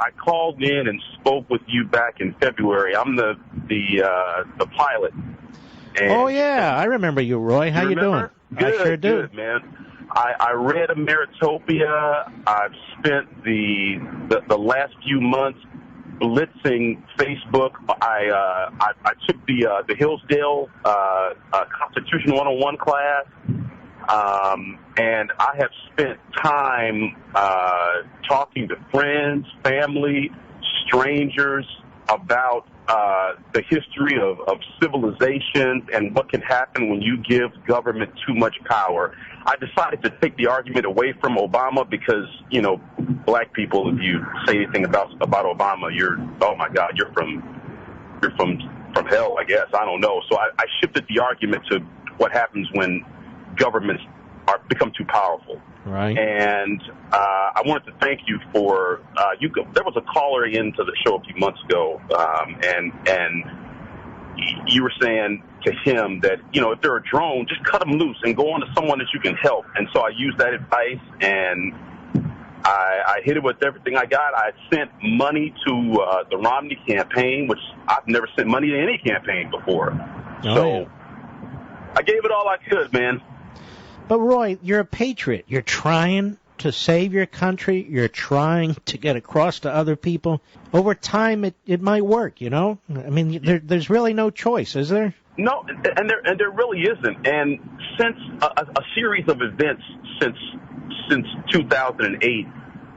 I called in and spoke with you back in February. I'm the pilot. And oh, yeah. I remember you, Roy. How you doing? Good, I sure do. Good, man. I read Ameritopia. I've spent the last few months blitzing Facebook. I took the Hillsdale Constitution 101 class, and I have spent time talking to friends, family, strangers about the history of civilizations and what can happen when you give government too much power. I decided to take the argument away from Obama because, you know, black people, if you say anything about Obama, oh my God, you're from hell, I guess. I don't know. So I shifted the argument to what happens when governments become too powerful. Right. And I wanted to thank you for there was a caller into the show a few months ago, and you were saying to him that, you know, if they're a drone, just cut them loose and go on to someone that you can help. And so I used that advice, and I hit it with everything I got. I sent money to the Romney campaign, which I've never sent money to any campaign before. So I gave it all I could, man. But, Roy, you're a patriot. You're trying to save your country. You're trying to get across to other people. Over time, it might work, you know? I mean, there's really no choice, is there? No, and there really isn't. And since a series of events since 2008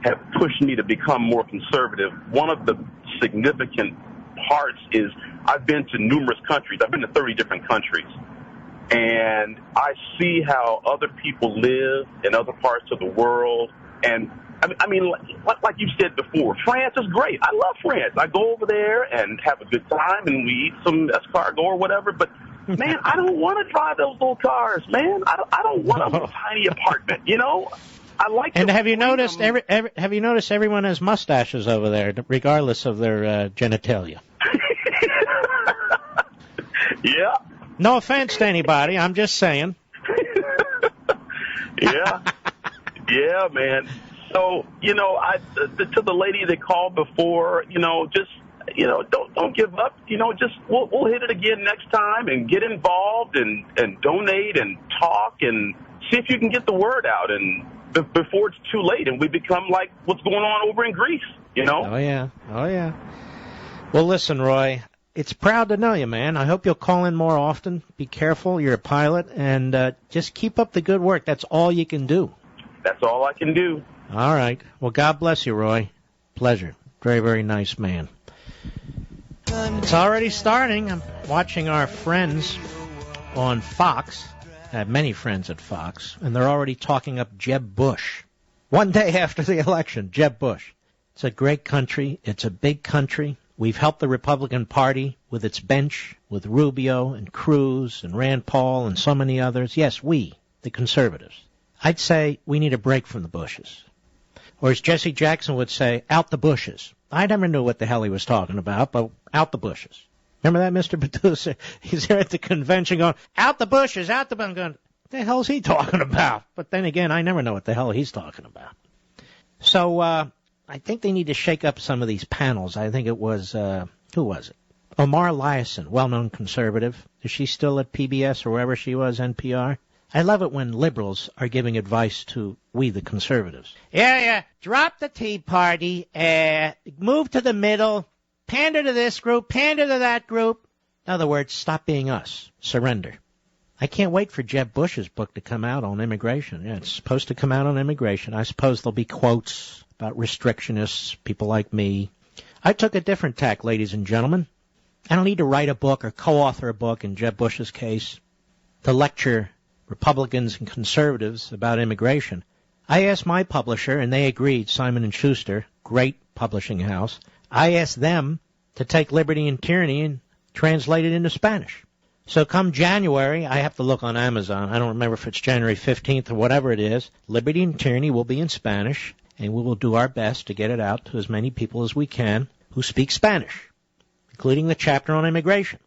have pushed me to become more conservative, one of the significant parts is I've been to numerous countries. I've been to 30 different countries. And I see how other people live in other parts of the world. And, I mean, like you said before, France is great. I love France. I go over there and have a good time, and we eat some escargot or whatever. But, man, I don't want to drive those little cars, man. I don't want a little tiny apartment, you know? I like. And have you noticed have you noticed everyone has mustaches over there, regardless of their genitalia? Yeah. No offense to anybody, I'm just saying. Yeah, man. So, you know, to the lady that called before, you know, just, you know, don't give up. You know, just we'll hit it again next time and get involved and donate and talk and see if you can get the word out and before it's too late and we become like what's going on over in Greece, you know? Oh yeah. Well, listen, Roy. It's proud to know you, man. I hope you'll call in more often. Be careful. You're a pilot. And just keep up the good work. That's all you can do. That's all I can do. All right. Well, God bless you, Roy. Pleasure. Very, very nice man. It's already starting. I'm watching our friends on Fox. I have many friends at Fox. And they're already talking up Jeb Bush. One day after the election, Jeb Bush. It's a great country. It's a big country. We've helped the Republican Party with its bench, with Rubio and Cruz and Rand Paul and so many others. Yes, we, the conservatives. I'd say we need a break from the Bushes. Or as Jesse Jackson would say, out the bushes. I never knew what the hell he was talking about, but out the bushes. Remember that, Mr. Producer? He's there at the convention going, out the bushes, out the bushes. I'm going, what the hell's he talking about? But then again, I never know what the hell he's talking about. So, I think they need to shake up some of these panels. I think it was, who was it? Omar Eliason, well-known conservative. Is she still at PBS or wherever she was, NPR? I love it when liberals are giving advice to we, the conservatives. Yeah, drop the Tea Party, move to the middle, pander to this group, pander to that group. In other words, stop being us. Surrender. I can't wait for Jeb Bush's book to come out on immigration. Yeah, it's supposed to come out on immigration. I suppose there'll be quotes about restrictionists, people like me. I took a different tack, ladies and gentlemen. I don't need to write a book or co-author a book in Jeb Bush's case to lecture Republicans and conservatives about immigration. I asked my publisher, and they agreed, Simon & Schuster, great publishing house. I asked them to take Liberty and Tyranny and translate it into Spanish. So come January, I have to look on Amazon. I don't remember if it's January 15th or whatever it is. Liberty and Tyranny will be in Spanish, and we will do our best to get it out to as many people as we can who speak Spanish, including the chapter on immigration.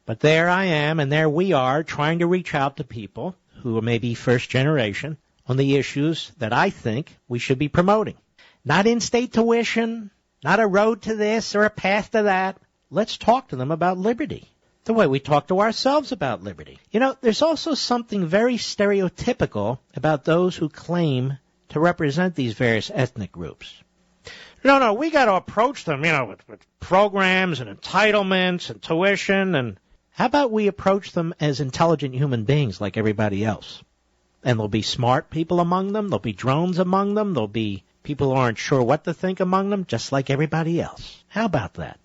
But there I am, and there we are, trying to reach out to people who are maybe first generation on the issues that I think we should be promoting. Not in-state tuition, not a road to this or a path to that. Let's talk to them about liberty, the way we talk to ourselves about liberty. You know, there's also something very stereotypical about those who claim to represent these various ethnic groups. No, we got to approach them, with programs and entitlements and tuition. And how about we approach them as intelligent human beings like everybody else? And there'll be smart people among them. There'll be drones among them. There'll be people who aren't sure what to think among them, just like everybody else. How about that?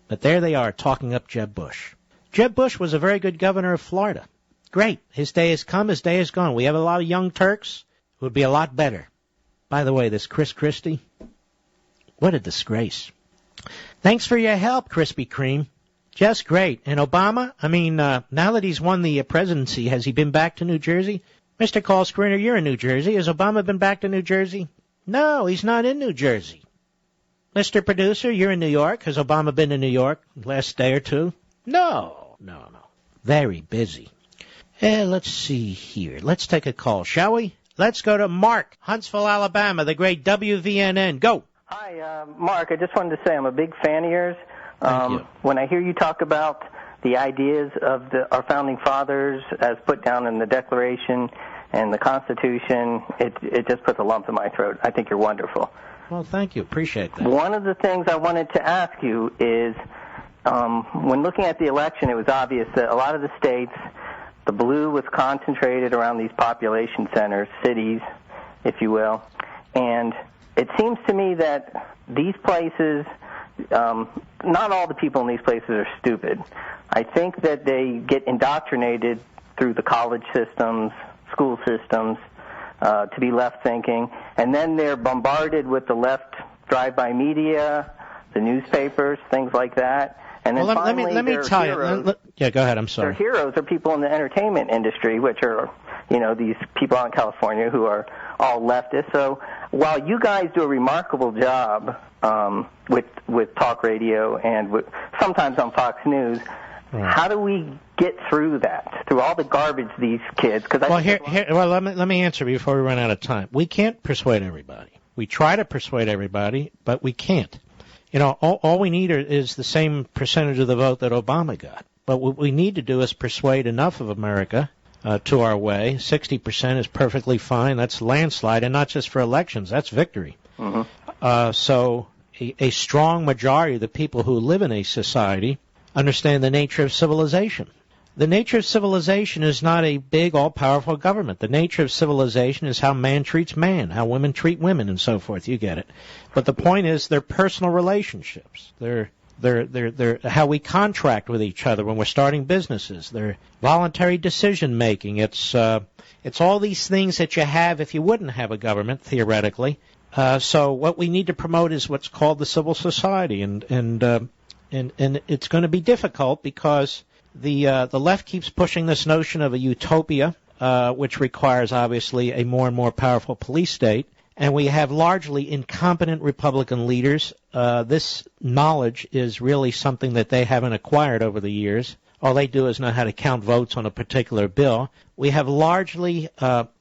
But there they are talking up Jeb Bush. Jeb Bush was a very good governor of Florida. Great. His day has come. His day is gone. We have a lot of young Turks who would be a lot better. By the way, this Chris Christie, what a disgrace. Thanks for your help, Krispy Kreme. Just great. And Obama, now that he's won the presidency, has he been back to New Jersey? Mr. Call Screener, you're in New Jersey. Has Obama been back to New Jersey? No, he's not in New Jersey. Mr. Producer, you're in New York. Has Obama been to New York last day or two? No. Very busy. Let's see here. Let's take a call, shall we? Let's go to Mark, Huntsville, Alabama, the great WVNN. Go. Hi, Mark. I just wanted to say I'm a big fan of yours. Thank you. When I hear you talk about the ideas of our founding fathers as put down in the Declaration and the Constitution, it just puts a lump in my throat. I think you're wonderful. Well, thank you. Appreciate that. One of the things I wanted to ask you is, when looking at the election, it was obvious that a lot of the states, the blue was concentrated around these population centers, cities, if you will. And it seems to me that these places, not all the people in these places are stupid. I think that they get indoctrinated through the college systems, school systems, to be left-thinking. And then they're bombarded with the left drive-by media, the newspapers, things like that. And then finally, let me tell heroes, you. Yeah, go ahead. I'm sorry. Their heroes are people in the entertainment industry, which are, these people out in California who are all leftists. So while you guys do a remarkable job with talk radio and sometimes on Fox News, right, how do we get through that, through all the garbage these kids? Let me answer before we run out of time. We can't persuade everybody. We try to persuade everybody, but we can't. All we need is the same percentage of the vote that Obama got. But what we need to do is persuade enough of America to our way. 60% is perfectly fine. That's landslide, and not just for elections. That's victory. Mm-hmm. So a strong majority of the people who live in a society understand the nature of civilization. The nature of civilization is not a big, all-powerful government. The nature of civilization is how man treats man, how women treat women, and so forth. You get it. But the point is they're personal relationships. They're how we contract with each other when we're starting businesses. They're voluntary decision-making. It's all these things that you have if you wouldn't have a government, theoretically. So what we need to promote is what's called the civil society, and it's going to be difficult because the left keeps pushing this notion of a utopia, which requires obviously a more and more powerful police state, and we have largely incompetent Republican leaders. This knowledge is really something that they haven't acquired over the years. All they do is know how to count votes on a particular bill. We have largely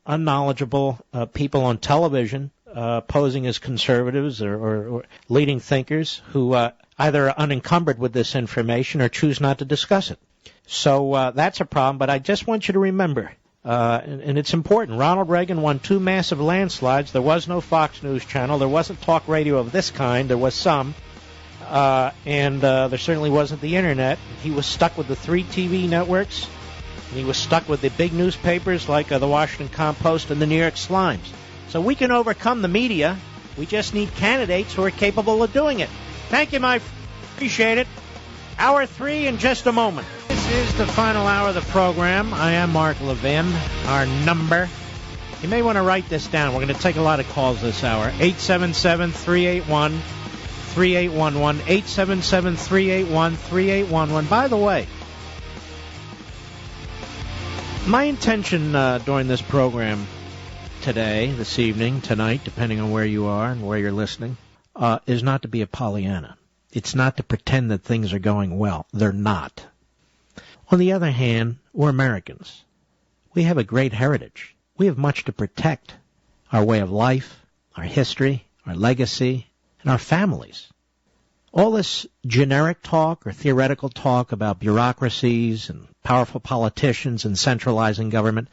unknowledgeable people on television posing as conservatives or leading thinkers who either are unencumbered with this information or choose not to discuss it. So that's a problem, but I just want you to remember, and it's important, Ronald Reagan won 2 massive landslides. There was no Fox News channel. There wasn't talk radio of this kind. There was some. And there certainly wasn't the Internet. He was stuck with the 3 TV networks, and he was stuck with the big newspapers like the Washington Compost and the New York Slimes. So we can overcome the media. We just need candidates who are capable of doing it. Thank you, my friend. Appreciate it. Hour 3 in just a moment. This is the final hour of the program. I am Mark Levin. Our number, you may want to write this down. We're going to take a lot of calls this hour. 877-381-3811. 877-381-3811. By the way, my intention during this program today, this evening, tonight, depending on where you are and where you're listening, is not to be a Pollyanna. It's not to pretend that things are going well. They're not. On the other hand, we're Americans. We have a great heritage. We have much to protect. Our way of life, our history, our legacy, and our families. All this generic talk or theoretical talk about bureaucracies and powerful politicians and centralizing government,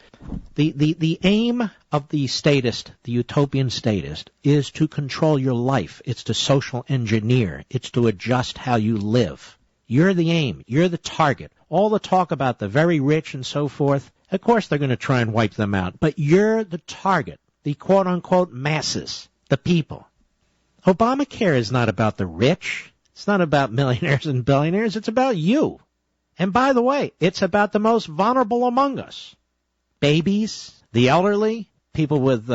the aim of the statist, the utopian statist, is to control your life. It's to social engineer. It's to adjust how you live. You're the aim. You're the target. All the talk about the very rich and so forth, of course they're going to try and wipe them out. But you're the target, the quote-unquote masses, the people. Obamacare is not about the rich. It's not about millionaires and billionaires. It's about you. And by the way, it's about the most vulnerable among us. Babies, the elderly, people with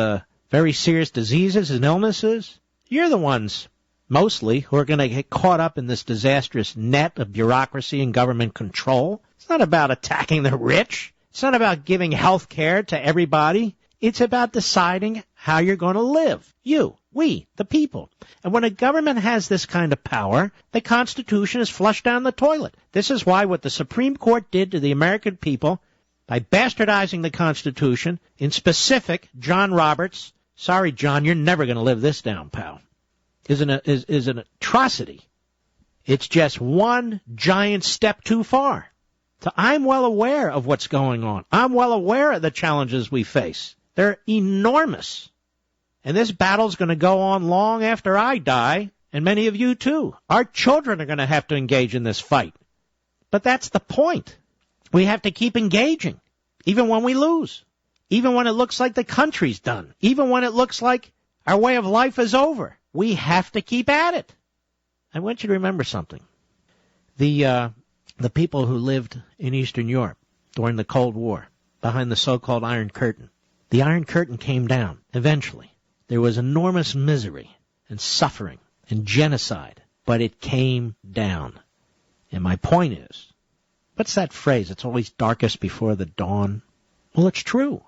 very serious diseases and illnesses. You're the ones, mostly, who are going to get caught up in this disastrous net of bureaucracy and government control. It's not about attacking the rich. It's not about giving health care to everybody. It's about deciding how you're going to live. You, we, the people. And when a government has this kind of power, the Constitution is flushed down the toilet. This is why what the Supreme Court did to the American people by bastardizing the Constitution, in specific, John Roberts, sorry, John, you're never going to live this down, pal, is an atrocity. It's just one giant step too far. So I'm well aware of what's going on. I'm well aware of the challenges we face. They're enormous. And this battle's going to go on long after I die, and many of you too. Our children are going to have to engage in this fight. But that's the point. We have to keep engaging, even when we lose, even when it looks like the country's done, even when it looks like our way of life is over. We have to keep at it. I want you to remember something. The people who lived in Eastern Europe during the Cold War, behind the so-called Iron Curtain, the Iron Curtain came down eventually. There was enormous misery and suffering and genocide, but it came down. And my point is, what's that phrase? It's always darkest before the dawn. Well, it's true.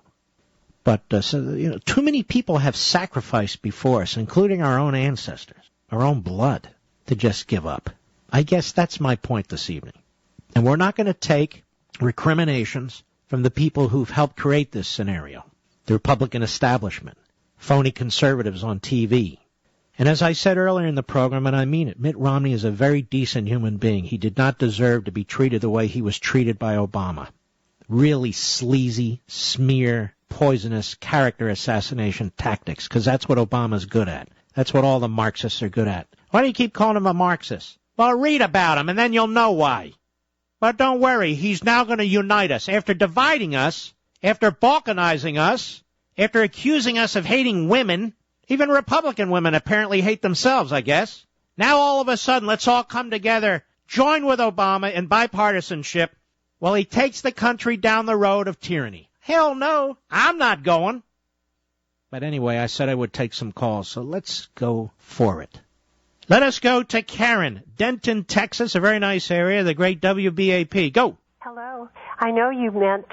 But too many people have sacrificed before us, including our own ancestors, our own blood, to just give up. I guess that's my point this evening. And we're not going to take recriminations from the people who've helped create this scenario, the Republican establishment, phony conservatives on TV. And as I said earlier in the program, and I mean it, Mitt Romney is a very decent human being. He did not deserve to be treated the way he was treated by Obama. Really sleazy, smear, poisonous character assassination tactics, because that's what Obama's good at. That's what all the Marxists are good at. Why do you keep calling him a Marxist? Well, read about him, and then you'll know why. But don't worry, he's now going to unite us. After dividing us, after balkanizing us, after accusing us of hating women, even Republican women apparently hate themselves, I guess. Now all of a sudden, let's all come together, join with Obama in bipartisanship while he takes the country down the road of tyranny. Hell no, I'm not going. But anyway, I said I would take some calls, so let's go for it. Let us go to Karen, Denton, Texas, a very nice area, the great WBAP. Go. Hello. I know you meant,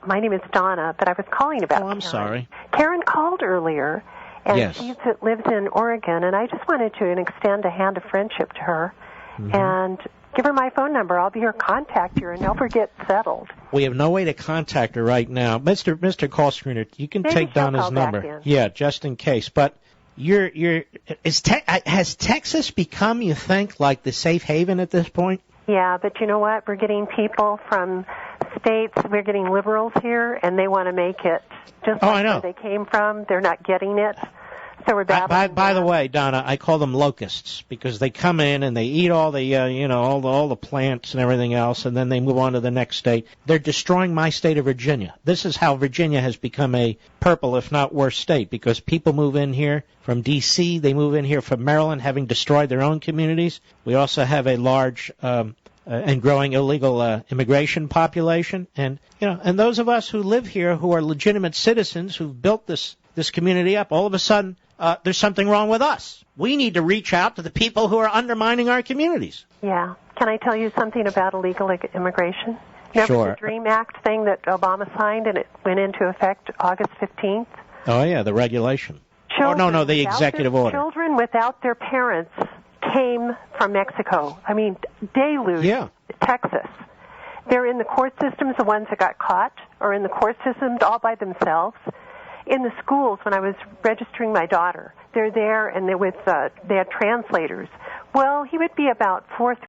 my name is Donna, but I was calling about I'm Karen. Sorry. Karen called earlier, and yes. She lives in Oregon, and I just wanted to extend a hand of friendship to her and give her my phone number. I'll be her contact her and help her get settled. We have no way to contact her right now. Mr. Call Screener, you can Maybe take she'll Donna's call back number. in. Yeah, just in case. But has Texas become, you think, like the safe haven at this point? Yeah, but you know what? We're getting people from states, we're getting liberals here, and they want to make it just like where they came from. They're not getting it. So we're battling. By the way, Donna, I call them locusts because they come in and they eat all the, all the plants and everything else, and then they move on to the next state. They're destroying my state of Virginia. This is how Virginia has become a purple, if not worse, state, because people move in here from D.C., they move in here from Maryland, having destroyed their own communities. We also have a large and growing illegal immigration population, and those of us who live here, who are legitimate citizens, who've built this community up, all of a sudden there's something wrong with us. We need to reach out to the people who are undermining our communities. Yeah. Can I tell you something about illegal immigration? Remember Sure. the DREAM Act thing that Obama signed, and it went into effect August 15th? Oh, yeah, the regulation. The executive order. Children without their parents came from Mexico. I mean, deluge. Yeah. Texas. They're in the court systems, the ones that got caught, or in the court systems all by themselves. In the schools, when I was registering my daughter, they're there, and they had translators Well, he would be about fourth